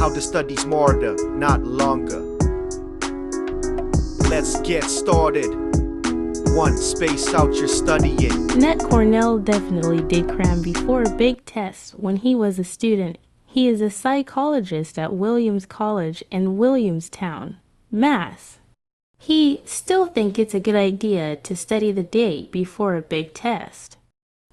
how to study smarter, not longer. Let's get started. One, space out your studying. Ned Cornell definitely did cram before a big test when he was a student. He is a psychologist at Williams College in Williamstown, Mass. He still thinks it's a good idea to study the day before a big test.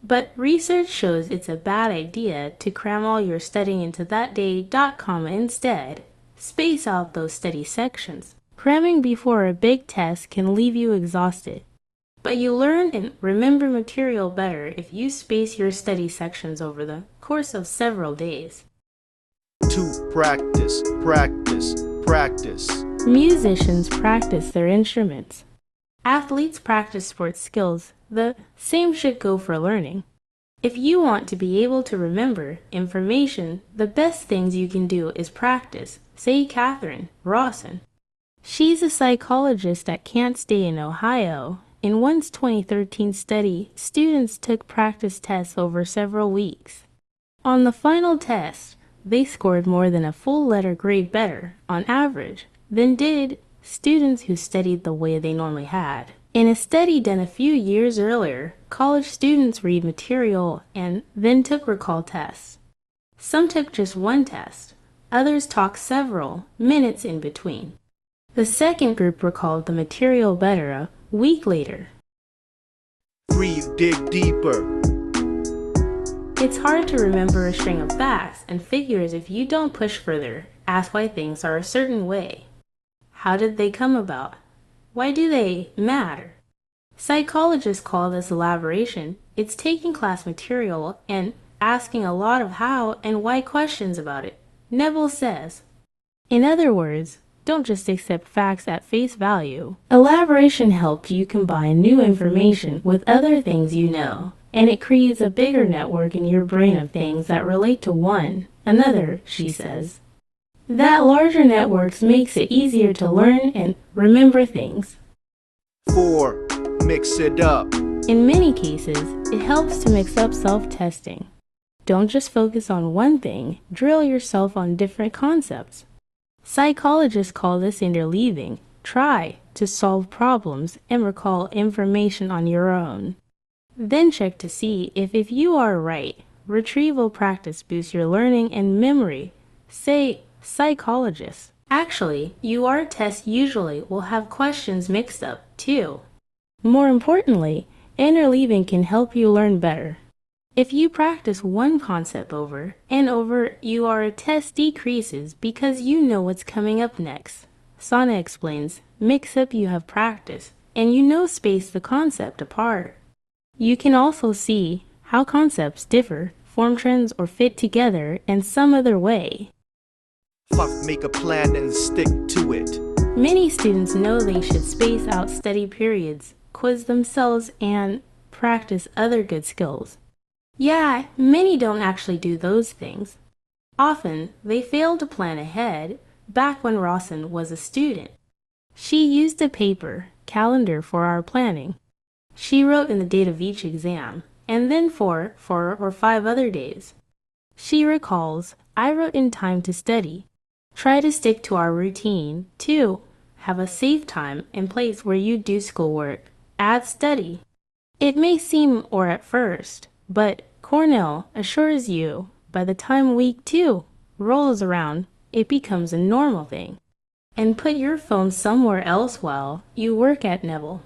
But research shows it's a bad idea to cram all your studying into that day. Instead, space out those study sections. Cramming before a big test can leave you exhausted. But you learn and remember material better if you space your study sections over the course of several days. 2. Practice, practice, practice. Musicians practice their instruments. Athletes practice sports skills. The same should go for learning. If you want to be able to remember information, the best things you can do is practice, say Catherine Rawson. She's a psychologist at Kent State in Ohio. In one's 2013 study, students took practice tests over several weeks. On the final test, they scored more than a full letter grade better, on average, than did students who studied the way they normally had. In a study done a few years earlier, college students read material and then took recall tests. Some took just one test. Others took several minutes in between. The second group recalled the material better a week later. 3. Dig deeper. It's hard to remember a string of facts and figures if you don't push further, ask why things are a certain way. How did they come about? Why do they matter? Psychologists call this elaboration. It's taking class material and asking a lot of how and why questions about it. Neville says. In other words, don't just accept facts at face value. Elaboration helps you combine new information with other things you know, and it creates a bigger network in your brain of things that relate to one another, she says. That larger network makes it easier to learn and remember things. 4. Mix it up. In many cases, it helps to mix up self-testing. Don't just focus on one thing, drill yourself on different concepts. Psychologists call this interleaving. Try to solve problems and recall information on your own. Then check to see if you are right. Retrieval practice boosts your learning and memory. Say, psychologists. Actually, UR tests usually will have questions mixed up, too. More importantly, interleaving can help you learn better. If you practice one concept over and over, your test decreases because you know what's coming up next. Sana explains, mix up you have practice, and you know space the concept apart. You can also see how concepts differ, form trends, or fit together in some other way. 5. Make a plan and stick to it. Many students know they should space out study periods, quiz themselves, and practice other good skills. Yeah, many don't actually do those things. Often, they fail to plan ahead. Back when Rawson was a student, she used a paper calendar for our planning. She wrote in the date of each exam, and then for 4 or 5 other days. She recalls, I wrote in time to study. Try to stick to our routine. 2. Have a safe time and place where you do schoolwork. Add study. It may seem or at first, but Cornell assures you by the time week 2 rolls around, it becomes a normal thing. And put your phone somewhere else while you work at Neville.